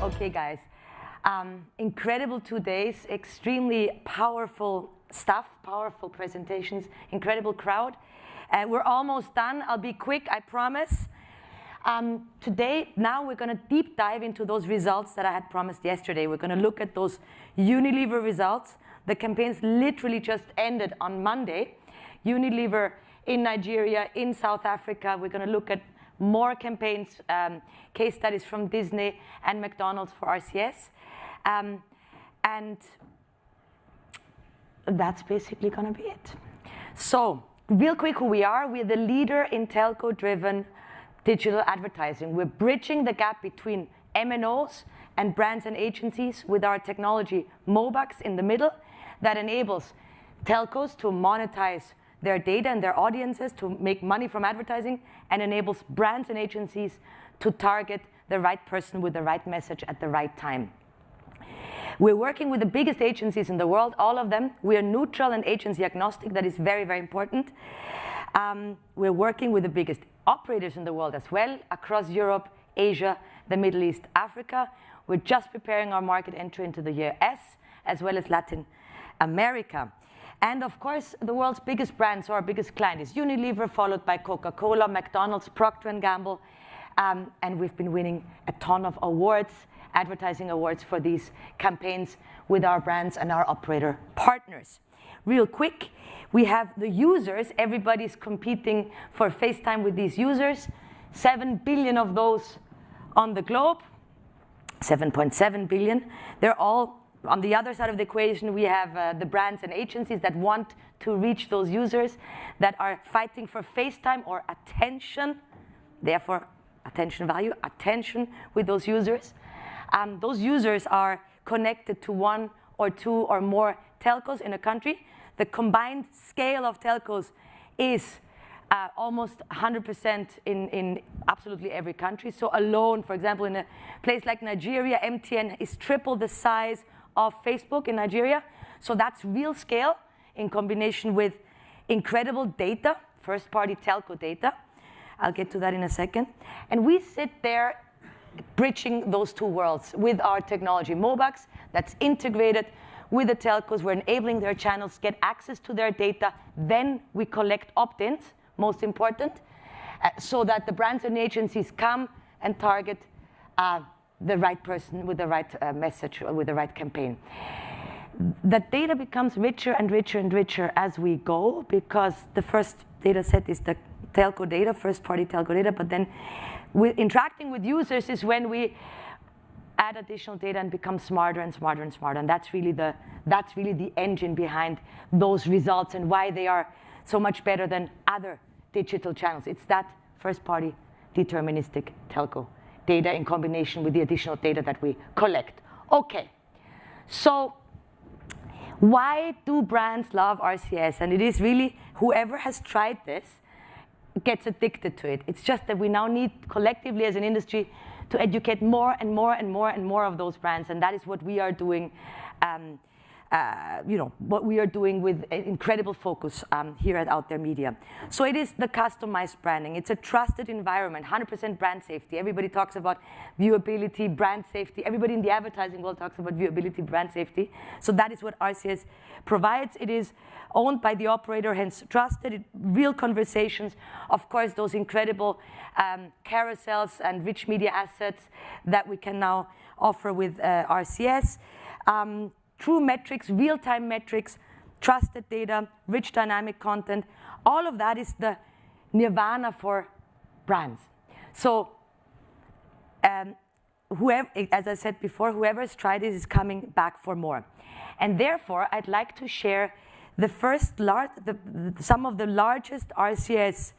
Okay, guys. Incredible 2 days, extremely powerful stuff, powerful presentations, incredible crowd. We're almost done. I'll be quick, I promise. Today, now we're going to deep dive into those results that I had promised yesterday. We're going to look at those Unilever results. The campaigns literally just ended on Monday. Unilever in Nigeria, in South Africa. We're going to look at more campaigns, case studies from Disney and McDonald's for RCS. And that's basically going to be it. So, real quick who we are. We're the leader in telco-driven digital advertising. We're bridging the gap between MNOs and brands and agencies with our technology, Mobax, in the middle, that enables telcos to monetize their data and their audiences to make money from advertising, and enables brands and agencies to target the right person with the right message at the right time. We're working with the biggest agencies in the world, all of them. We are neutral and agency agnostic. That is very, very important. We're working with the biggest operators in the world as well, across Europe, Asia, the Middle East, Africa. We're just preparing our market entry into the US, as well as Latin America. And of course, the world's biggest brand, so our biggest client is Unilever, followed by Coca-Cola, McDonald's, Procter & Gamble. And we've been winning a ton of awards, advertising awards for these campaigns with our brands and our operator partners. Real quick, we have the users. Everybody's competing for FaceTime with these users. 7 billion of those on the globe, 7.7 billion. They're all on the other side of the equation. We have the brands and agencies that want to reach those users, that are fighting for FaceTime or attention, therefore attention value, attention with those users. Those users are connected to 1 or 2 or more telcos in a country. The combined scale of telcos is almost 100% in absolutely every country. So alone, for example, in a place like Nigeria, MTN is triple the size of Facebook in Nigeria. So that's real scale in combination with incredible data, first-party telco data. I'll get to that in a second. And we sit there bridging those two worlds with our technology, Mobax, that's integrated with the telcos. We're enabling their channels get access to their data. Then we collect opt-ins, most important, so that the brands and agencies come and target the right person with the right message, with the right campaign. That data becomes richer and richer and richer as we go, because the first data set is the telco data, first-party telco data, but then interacting with users is when we add additional data and become smarter and smarter and smarter. And that's really the engine behind those results and why they are so much better than other digital channels. It's that first-party deterministic telco data in combination with the additional data that we collect. Okay, so why do brands love RCS? And it is really whoever has tried this gets addicted to it. It's just that we now need collectively as an industry to educate more and more and more and more of those brands, and that is what we are doing. What we are doing with incredible focus here at Out There Media. So it is the customized branding. It's a trusted environment, 100% brand safety. Everybody talks about viewability, brand safety. Everybody in the advertising world talks about viewability, brand safety. So that is what RCS provides. It is owned by the operator, hence trusted. Real conversations. Of course, those incredible carousels and rich media assets that we can now offer with RCS. True metrics, real-time metrics, trusted data, rich dynamic content. All of that is the nirvana for brands. So whoever, as I said before, whoever has tried it is coming back for more. And therefore, I'd like to share the some of the largest RCS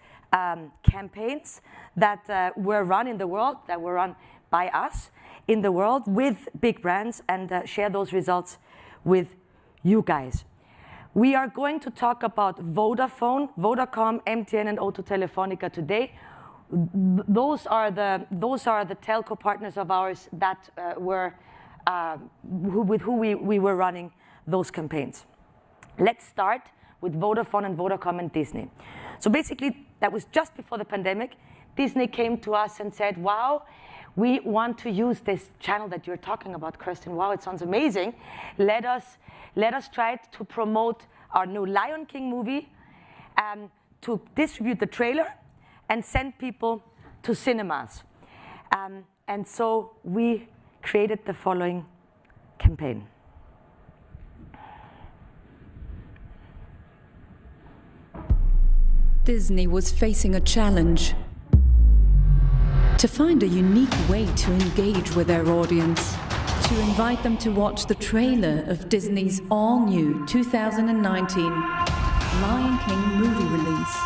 campaigns that were run in the world, that were run by us in the world with big brands, and share those results with you guys. We are going to talk about Vodafone, Vodacom, MTN, and O2 Telefonica today. Those are the telco partners of ours that with who we were running those campaigns. Let's start with Vodafone and Vodacom and Disney. So basically, that was just before the pandemic. Disney came to us and said, wow, we want to use this channel that you're talking about, Kerstin. Wow, it sounds amazing. Let us try to promote our new Lion King movie, to distribute the trailer and send people to cinemas. And so we created the following campaign. Disney was facing a challenge: to find a unique way to engage with their audience, to invite them to watch the trailer of Disney's all-new 2019 Lion King movie release,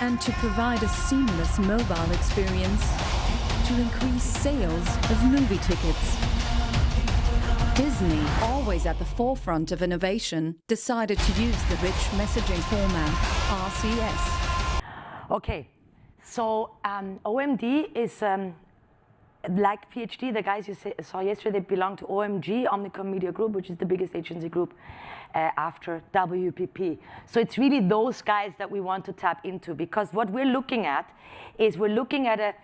and to provide a seamless mobile experience to increase sales of movie tickets. Disney, always at the forefront of innovation, decided to use the rich messaging format, RCS. Okay, so OMD is like PhD, the guys you saw yesterday, they belong to OMG, Omnicom Media Group, which is the biggest agency group after WPP. So it's really those guys that we want to tap into, because what we're looking at is we're looking at a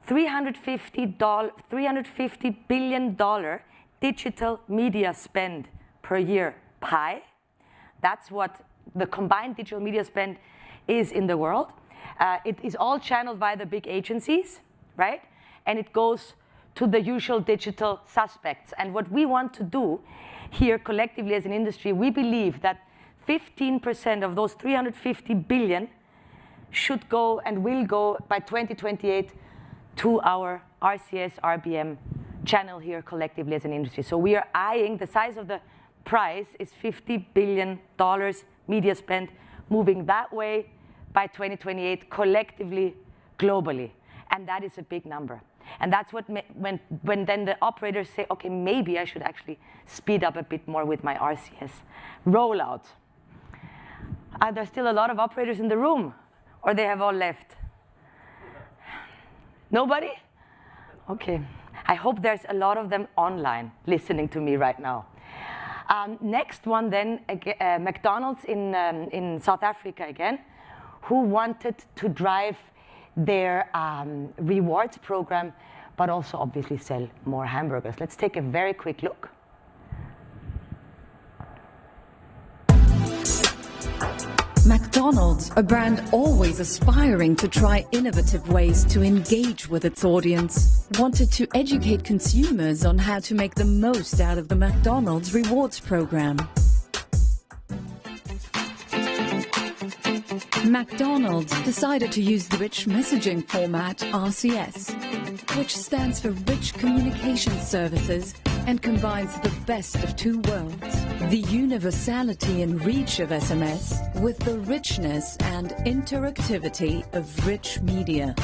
$350 billion digital media spend per year pie. That's what the combined digital media spend is in the world. It is all channeled by the big agencies, right? And it goes to the usual digital suspects. And what we want to do here collectively as an industry, we believe that 15% of those 350 billion should go and will go by 2028 to our RCS, RBM channel here collectively as an industry. So we are eyeing, the size of the prize is $50 billion media spend moving that way by 2028 collectively, globally. And that is a big number. And that's what when then the operators say, okay, maybe I should actually speed up a bit more with my RCS rollout. Are there still a lot of operators in the room, or they have all left? Nobody? Okay. I hope there's a lot of them online listening to me right now. Next one then, McDonald's in South Africa again, who wanted to drive their rewards program, but also obviously sell more hamburgers. Let's take a very quick look. McDonald's, a brand always aspiring to try innovative ways to engage with its audience, wanted to educate consumers on how to make the most out of the McDonald's rewards program. McDonald's decided to use the rich messaging format RCS, which stands for Rich Communication Services and combines the best of two worlds: the universality and reach of SMS with the richness and interactivity of rich media.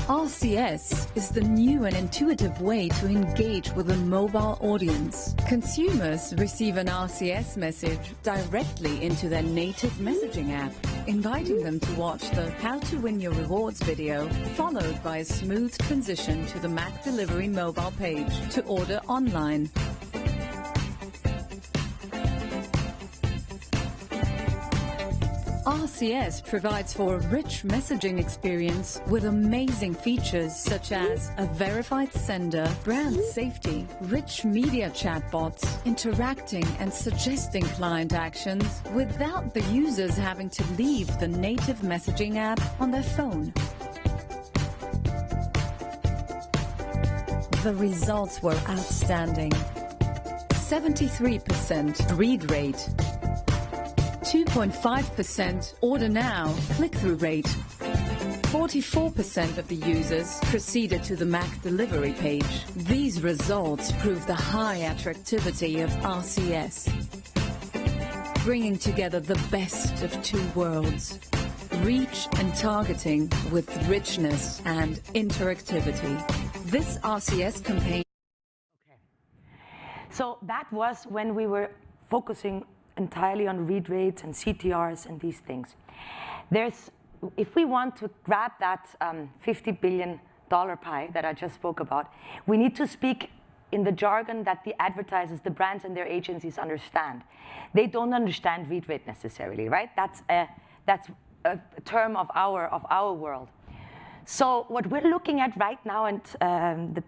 RCS is the new and intuitive way to engage with a mobile audience. Consumers receive an RCS message directly into their native messaging app, inviting them to watch the How to Win Your Rewards video, followed by a smooth transition to the Mac Delivery mobile page to order online. RCS provides for a rich messaging experience with amazing features such as a verified sender, brand safety, rich media chatbots, interacting and suggesting client actions without the users having to leave the native messaging app on their phone. The results were outstanding. 73% read rate, 2.5% order now click-through rate. 44% of the users proceeded to the Mac Delivery page. These results prove the high attractivity of RCS, bringing together the best of two worlds: reach and targeting with richness and interactivity. This RCS campaign. Okay. So that was when we were focusing entirely on read rates and CTRs and these things. If we want to grab that $50 billion pie that I just spoke about, we need to speak in the jargon that the advertisers, the brands and their agencies understand. They don't understand read rate necessarily, right? That's a term of our world. So what we're looking at right now, and the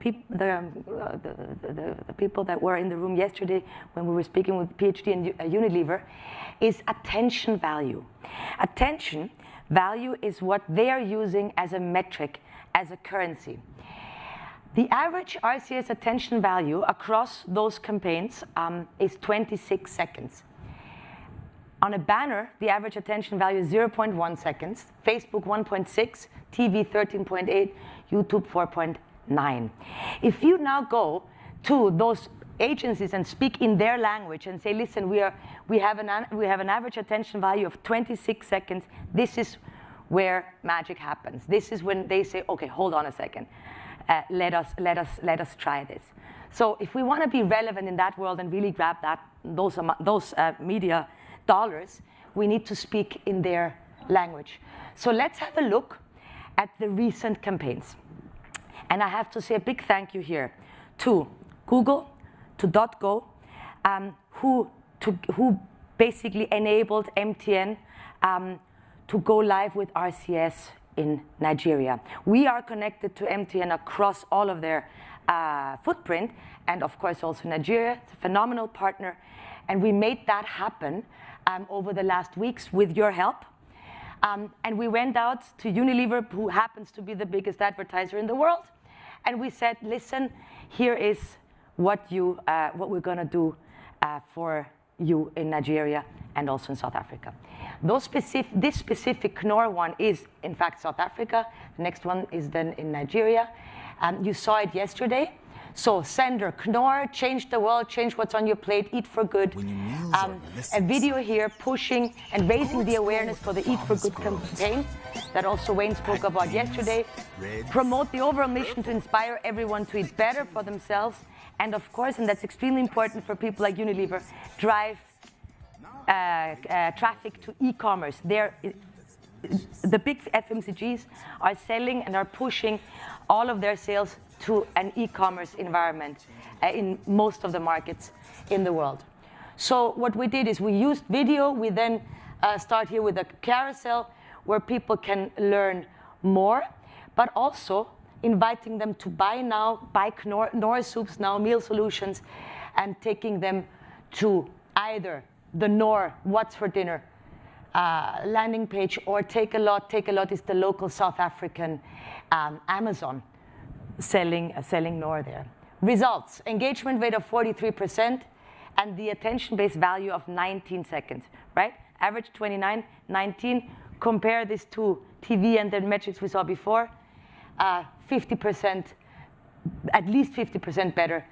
people that were in the room yesterday when we were speaking with PhD in Unilever, is attention value. Attention value is what they are using as a metric, as a currency. The average RCS attention value across those campaigns is 26 seconds. On a banner, the average attention value is 0.1 seconds, Facebook 1.6, TV 13.8, YouTube 4.9. If you now go to those agencies and speak in their language and say, listen, we have an average attention value of 26 seconds, this is where magic happens. This is when they say, okay, hold on a second. Let us try this. So if we want to be relevant in that world and really grab those media dollars, we need to speak in their language. So let's have a look at the recent campaigns. And I have to say a big thank you here to Google, to .go, who basically enabled MTN to go live with RCS in Nigeria. We are connected to MTN across all of their footprint, and of course also Nigeria. It's a phenomenal partner, and we made that happen over the last weeks with your help. And we went out to Unilever, who happens to be the biggest advertiser in the world, and we said, listen, here is what we're going to do for you in Nigeria and also in South Africa. This specific Knorr one is, in fact, South Africa. The next one is then in Nigeria. You saw it yesterday. So sender, Knorr, change the world, change what's on your plate, eat for good. A video here pushing and raising the awareness for the Eat for Good campaign that also Wayne spoke about yesterday. Promote the overall mission to inspire everyone to eat better for themselves. And of course, and that's extremely important for people like Unilever, drive traffic to e-commerce. The big FMCGs are selling and are pushing all of their sales to an e-commerce environment in most of the markets in the world. So what we did is we used video. We then start here with a carousel where people can learn more, but also inviting them to buy now, buy Knorr soups now, meal solutions, and taking them to either the Knorr What's for Dinner landing page, or Take a Lot. Take a Lot is the local South African Amazon selling Knorr there. Results: engagement rate of 43% and the attention-based value of 19 seconds, right? Average 29, 19. Compare this to TV and the metrics we saw before, 50%, at least 50% better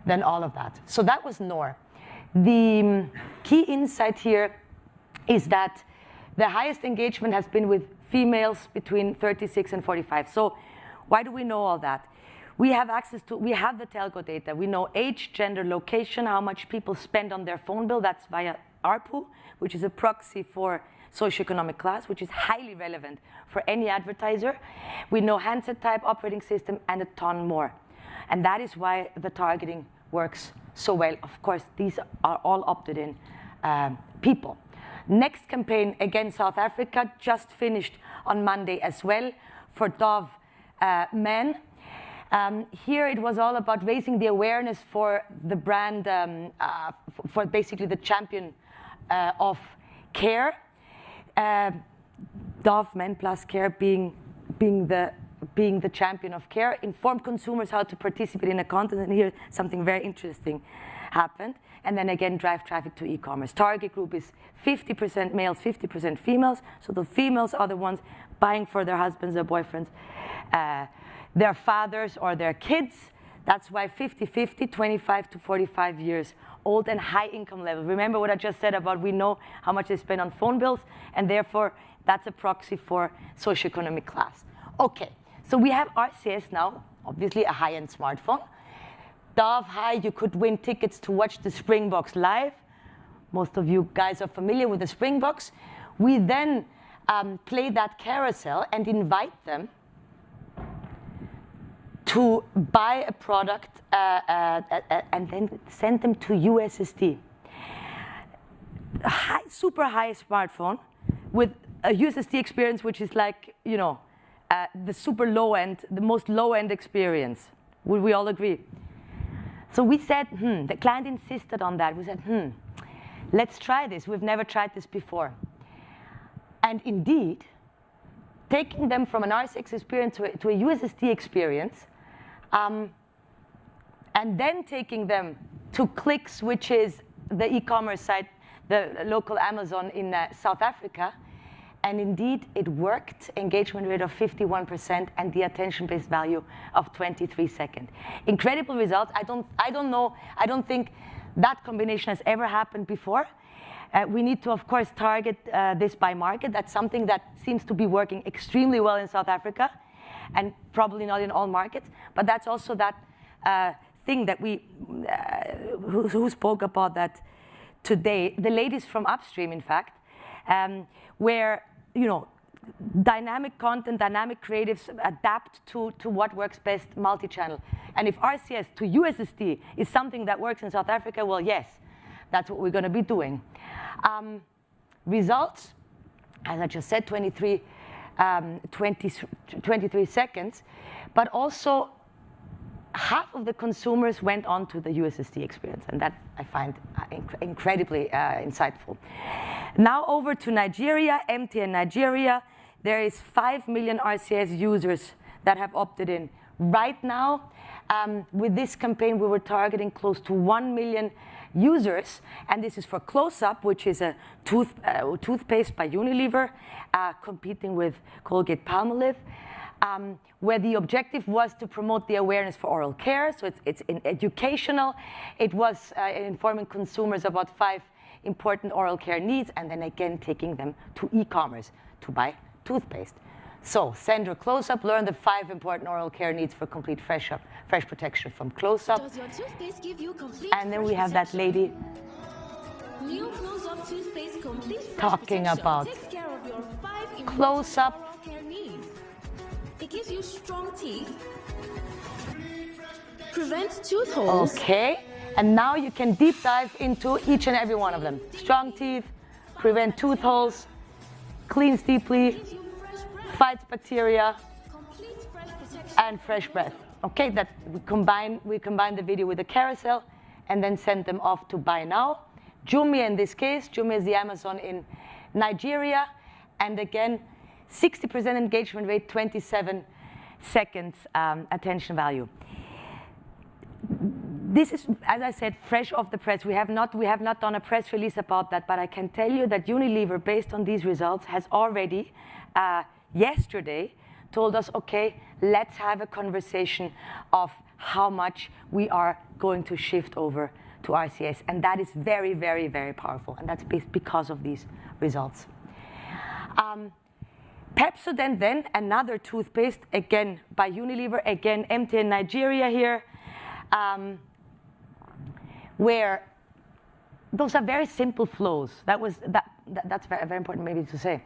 than all of that. So that was Knorr. The key insight here is that the highest engagement has been with females between 36 and 45. So why do we know all that? We have the telco data. We know age, gender, location, how much people spend on their phone bill. That's via ARPU, which is a proxy for socioeconomic class, which is highly relevant for any advertiser. We know handset type, operating system, and a ton more. And that is why the targeting works so well. Of course, these are all opted-in people. Next campaign, again, South Africa, just finished on Monday as well for Dove Men. Here it was all about raising the awareness for the brand, for basically the champion of care. Dove Men Plus Care being the champion of care, informed consumers how to participate in a contest, and here something very interesting happened. And then again, drive traffic to e-commerce. Target group is 50% males, 50% females. So the females are the ones buying for their husbands, their boyfriends, their fathers, or their kids. That's why 50-50, 25 to 45 years old, and high income level. Remember what I just said about we know how much they spend on phone bills, and therefore that's a proxy for socioeconomic class. Okay, so we have RCS now, obviously a high-end smartphone. Dove High, you could win tickets to watch the Springboks live. Most of you guys are familiar with the Springboks. We then play that carousel and invite them to buy a product and then send them to USSD. Super high smartphone with a USSD experience, which is like, you know, the super low end, the most low end experience. Would we all agree? So we said, the client insisted on that. We said, let's try this. We've never tried this before. And indeed, taking them from an RCS experience to a USSD experience, and then taking them to Clicks, which is the e-commerce site, the local Amazon in South Africa. And indeed, it worked, engagement rate of 51% and the attention-based value of 23 seconds. Incredible results. I don't think that combination has ever happened before. We need to, of course, target this by market. That's something that seems to be working extremely well in South Africa, and probably not in all markets. But that's also that thing that we, who spoke about that today, the ladies from Upstream, in fact, where, dynamic content, dynamic creatives adapt to what works best multi-channel. And if RCS to USSD is something that works in South Africa, well, yes, that's what we're going to be doing. Results, as I just said, 23 seconds, but also half of the consumers went on to the USSD experience, and that I find incredibly insightful. Now over to Nigeria, MTN Nigeria. There is 5 million RCS users that have opted in. Right now, with this campaign, we were targeting close to 1 million users, and this is for Close Up, which is a toothpaste by Unilever, competing with Colgate-Palmolive, where the objective was to promote the awareness for oral care. So it's educational. It was informing consumers about 5 important oral care needs, and then again taking them to e-commerce to buy toothpaste. So send your Close Up, learn the 5 important oral care needs for complete fresh protection from Close Up. Does your toothpaste give you complete And then we have that lady New Close Up toothpaste complete fresh talking protection about takes care of your 5 Close Up. oral care needs. It gives you strong teeth, prevents tooth holes. Okay, and now you can deep dive into each and every one of them. Strong teeth, prevent tooth holes, cleans deeply, Gives you fresh breath, fights bacteria, complete fresh protection. and fresh breath. Okay, that we combine the video with the carousel and then send them off to buy now. Jumia in this case, Jumia is the Amazon in Nigeria, and again, 60% engagement rate, 27 seconds attention value. This is, as I said, fresh off the press. We have not done a press release about that, but I can tell you that Unilever, based on these results, has already yesterday told us, okay, let's have a conversation of how much we are going to shift over to RCS, and that is very, very, very powerful, and that's because of these results. Pepsodent, then another toothpaste, again by Unilever, again MTN Nigeria here. Where those are very simple flows. That's very, very important maybe to say.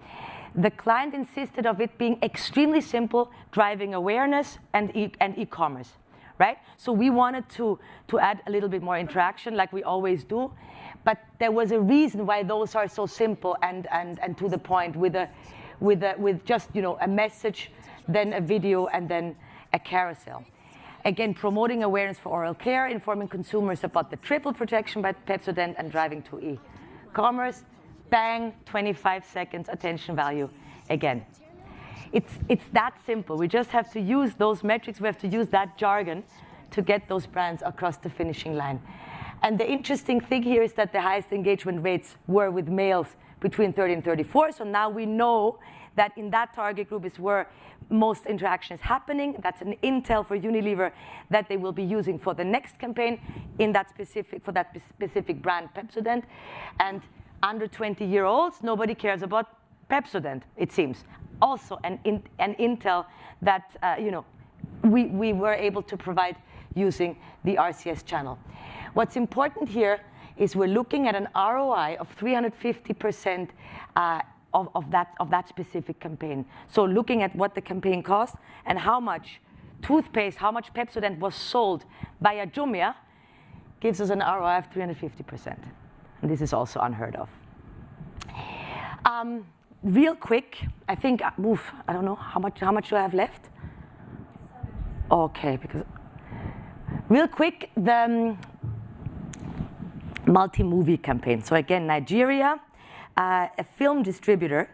The client insisted of it being extremely simple, driving awareness and e-commerce, right? So we wanted to add a little bit more interaction like we always do, but there was a reason why those are so simple and to the point with just a message, then a video, and then a carousel. Again, promoting awareness for oral care, informing consumers about the triple protection by Pepsodent, and driving to e-commerce. Bang, 25 seconds attention value again. It's that simple. We just have to use those metrics. We have to use that jargon to get those brands across the finishing line. And the interesting thing here is that the highest engagement rates were with males between 30 and 34. So now we know that in that target group is where most interaction is happening. That's an intel for Unilever that they will be using for the next campaign for that specific brand, Pepsodent. And under 20-year-olds, nobody cares about Pepsodent, it seems. Also an intel that we were able to provide using the RCS channel. What's important here is we're looking at an ROI of 350% of that specific campaign. So looking at what the campaign cost and how much toothpaste, how much Pepsodent was sold via Jumia, gives us an ROI of 350%. And this is also unheard of. real quick, I think, I don't know, how much do I have left? Okay, because real quick, the Multimovie campaign. So again, Nigeria, a film distributor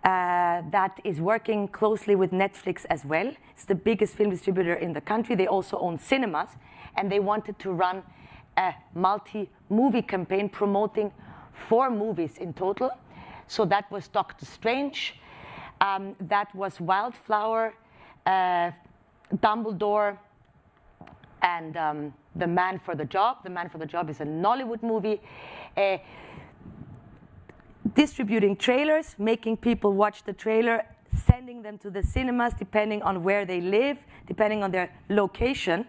that is working closely with Netflix as well. It's the biggest film distributor in the country. They also own cinemas, and they wanted to run a multi-movie campaign promoting 4 movies in total. So that was Doctor Strange, that was Wildflower, Dumbledore, and The Man for the Job. The Man for the Job is a Nollywood movie. Distributing trailers, making people watch the trailer, sending them to the cinemas depending on where they live, depending on their location,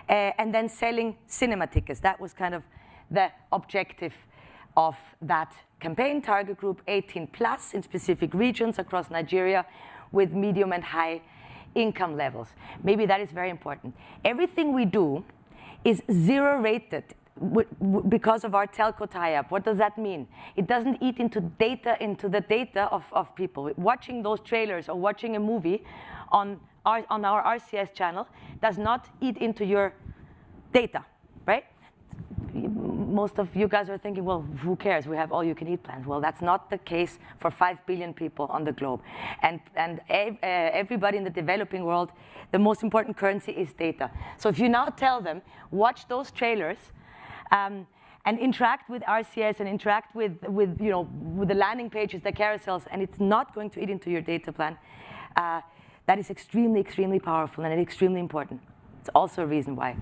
and then selling cinema tickets. That was kind of the objective of that campaign. Target group 18 plus in specific regions across Nigeria with medium and high income levels. Maybe that is very important. Everything we do is 0 rated because of our telco tie-up. What does that mean? It doesn't eat into the data of people. Watching those trailers or watching a movie on our RCS channel does not eat into your data, right? Most of you guys are thinking, well, who cares? We have all-you-can-eat plans. Well, that's not the case for 5 billion people on the globe. And everybody in the developing world, the most important currency is data. So if you now tell them, watch those trailers, and interact with RCS and interact with the landing pages, the carousels, and it's not going to eat into your data plan, that is extremely, extremely powerful and extremely important. It's also a reason why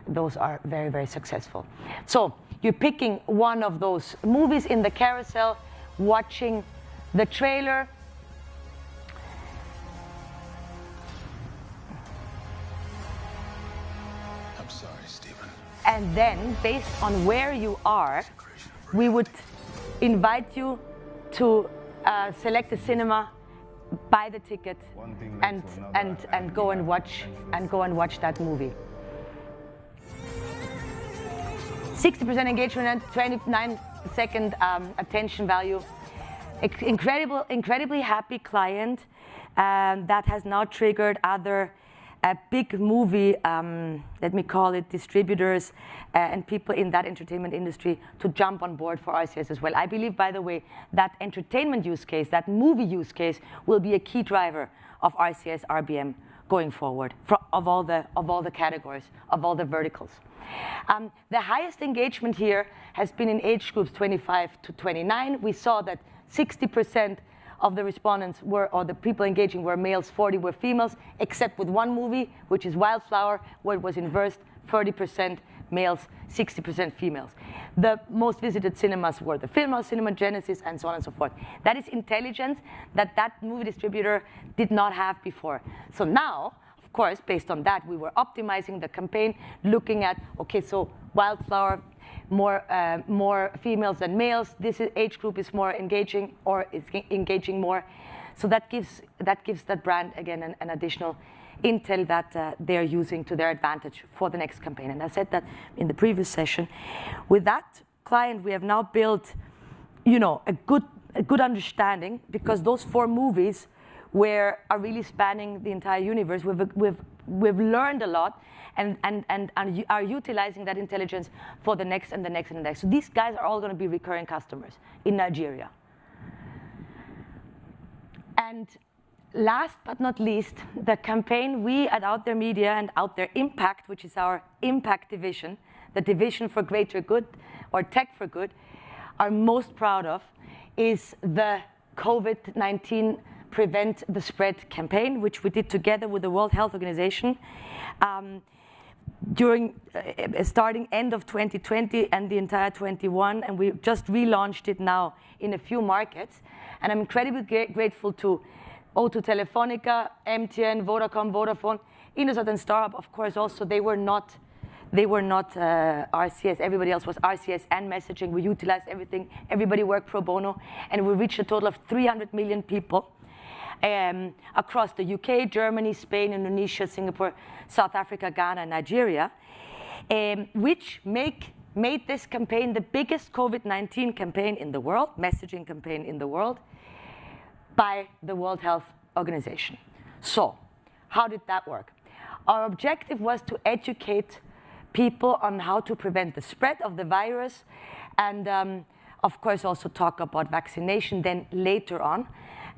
those are very, very successful. So you're picking one of those movies in the carousel, watching the trailer. I'm sorry, Stephen. And then, based on where you are, we would invite you to select a cinema, buy the ticket, and go and watch that movie. 60% engagement and 29-second attention value. Incredibly happy client that has now triggered other big movie, let me call it, distributors and people in that entertainment industry to jump on board for RCS as well. I believe, by the way, that entertainment use case, that movie use case, will be a key driver of RCS RBM going forward of all the categories, of all the verticals. The highest engagement here has been in age groups 25 to 29. We saw that 60% of the respondents or the people engaging were males, 40 were females, except with one movie, which is Wildflower, where it was inversed, 30% males, 60% females. The most visited cinemas were the Film House, Cinema Genesis, and so on and so forth. That is intelligence that movie distributor did not have before. So now, of course, based on that, we were optimizing the campaign, looking at, okay, so Wildflower, more females than males. This age group is more engaging, or is engaging more. So that gives that brand, again, an additional intel that they're using to their advantage for the next campaign. And I said that in the previous session. With that client, we have now built, a good understanding, because those 4 movies are really spanning the entire universe. We've learned a lot and are utilizing that intelligence for the next and the next and the next. So these guys are all going to be recurring customers in Nigeria. And last but not least, the campaign we at Out There Media and Out There Impact, which is our impact division, the division for greater good, or tech for good, are most proud of, is the COVID-19 Prevent the Spread campaign, which we did together with the World Health Organization starting end of 2020 and the entire 21, and we just relaunched it now in a few markets. And I'm incredibly grateful to O2 Telefonica, MTN, Vodafone, Indosat and Starhub, of course, also. They were not RCS. Everybody else was RCS and messaging. We utilized everything. Everybody worked pro bono, and we reached a total of 300 million people across the UK, Germany, Spain, Indonesia, Singapore, South Africa, Ghana, and Nigeria, which made this campaign the biggest COVID-19 campaign in the world, messaging campaign in the world, by the World Health Organization. So, how did that work? Our objective was to educate people on how to prevent the spread of the virus, and of course also talk about vaccination then later on,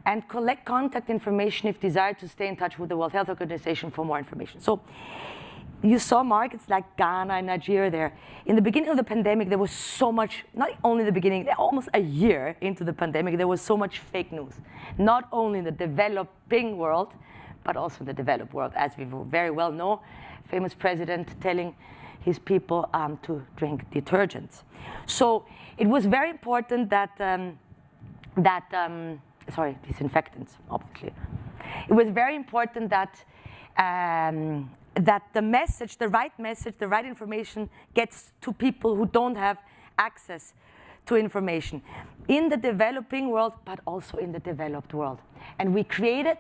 and collect contact information if desired to stay in touch with the World Health Organization for more information. So you saw markets like Ghana and Nigeria there. In the beginning of the pandemic, there was so much, not only the beginning, almost a year into the pandemic, there was so much fake news. Not only in the developing world, but also in the developed world, as we very well know. Famous president telling his people to drink detergents. So it was very important that, sorry, disinfectants, obviously. It was very important that that the message, the right information gets to people who don't have access to information in the developing world, but also in the developed world. And we created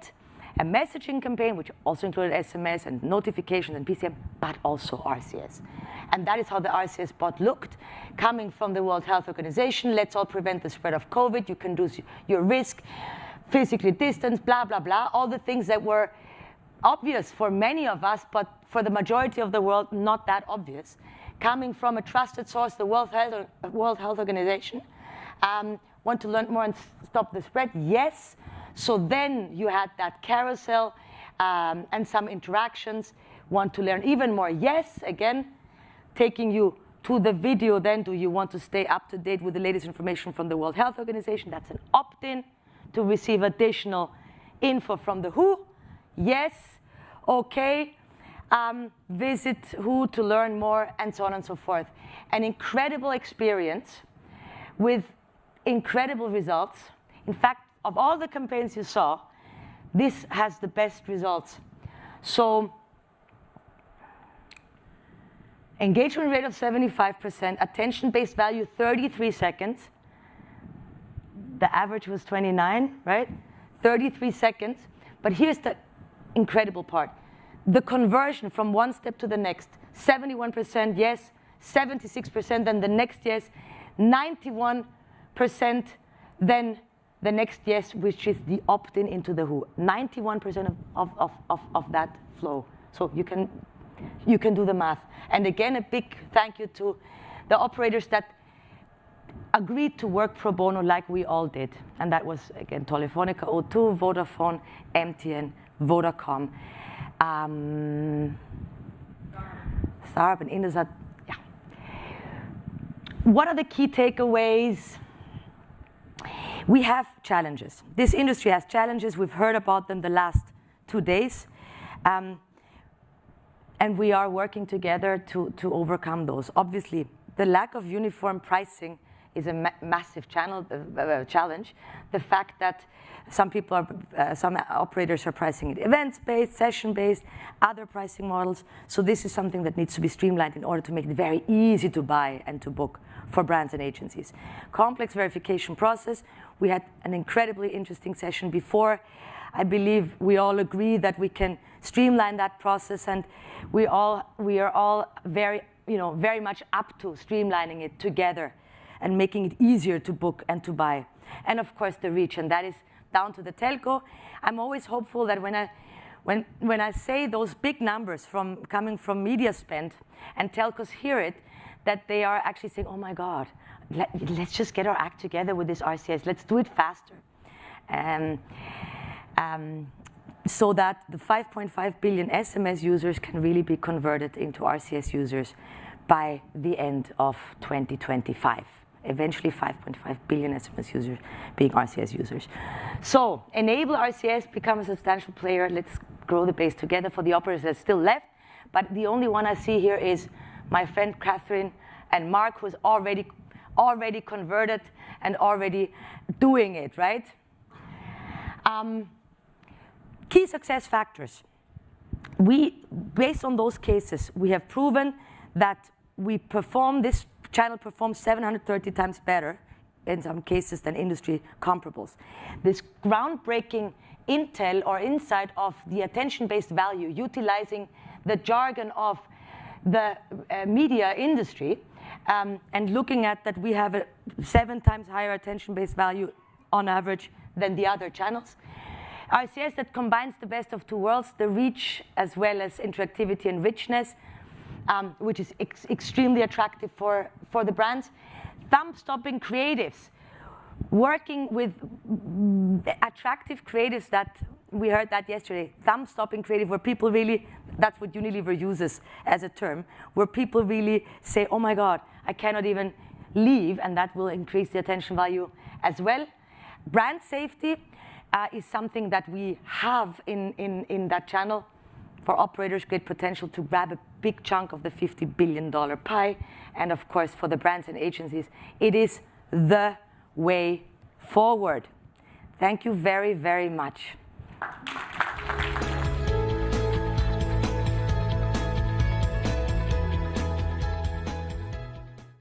a messaging campaign, which also included SMS and notifications and PCM, but also RCS. And that is how the RCS bot looked, coming from the World Health Organization. Let's all prevent the spread of COVID. You can do your risk, physically distance, blah, blah, blah. All the things that were obvious for many of us, but for the majority of the world, not that obvious. Coming from a trusted source, the World Health Organization. Want to learn more and stop the spread? Yes. So then you had that carousel and some interactions. Want to learn even more? Yes. Again, taking you to the video then. Do you want to stay up to date with the latest information from the World Health Organization? That's an opt-in to receive additional info from the WHO. Yes. Okay. Visit WHO to learn more, and so on and so forth. An incredible experience with incredible results. In fact, of all the campaigns you saw, this has the best results. So, engagement rate of 75%, attention-based value 33 seconds. The average was 29, right? 33 seconds. But here's the incredible part. The conversion from one step to the next, 71% yes, 76% then the next yes, 91% then the next yes, which is the opt-in into the WHO. 91% of that flow. So you can do the math. And again, a big thank you to the operators that agreed to work pro bono like we all did. And that was, again, Telefonica, O2, Vodafone, MTN, Vodacom, Starhub and Indosat. Yeah. What are the key takeaways? We have challenges. This industry has challenges. We've heard about them the last 2 days. And we are working together to overcome those. Obviously, the lack of uniform pricing is a massive challenge. The fact that some operators are pricing it events-based, session-based, other pricing models. So this is something that needs to be streamlined in order to make it very easy to buy and to book for brands and agencies. Complex verification process. We had an incredibly interesting session before. I believe we all agree that we can streamline that process, and we are all very much up to streamlining it together and making it easier to book and to buy. And of course the reach, and that is down to the telco. I'm always hopeful that when I say those big numbers coming from media spend and telcos hear it, that they are actually saying, oh my God, let's just get our act together with this RCS. Let's do it faster. So that the 5.5 billion SMS users can really be converted into RCS users by the end of 2025. Eventually 5.5 billion SMS users being RCS users. So enable RCS, become a substantial player. Let's grow the base together. For the operators that's still left, but the only one I see here is my friend Catherine and Mark, who's already converted and already doing it, right? Key success factors. Based on those cases, we have proven that this channel performs 730 times better in some cases than industry comparables. This groundbreaking intel or insight of the attention-based value, utilizing the jargon of the media industry, and looking at that we have a 7 times higher attention-based value on average than the other channels. RCS that combines the best of two worlds, the reach as well as interactivity and richness, which is extremely attractive for the brands. Thumb-stopping creatives, working with attractive creatives that we heard that yesterday. Thumb-stopping creative, where people really, that's what Unilever uses as a term, where people really say, oh my God, I cannot even leave, and that will increase the attention value as well. Brand safety is something that we have in that channel. For operators, great potential to grab a big chunk of the $50 billion pie. And of course, for the brands and agencies, it is the way forward. Thank you very, very much.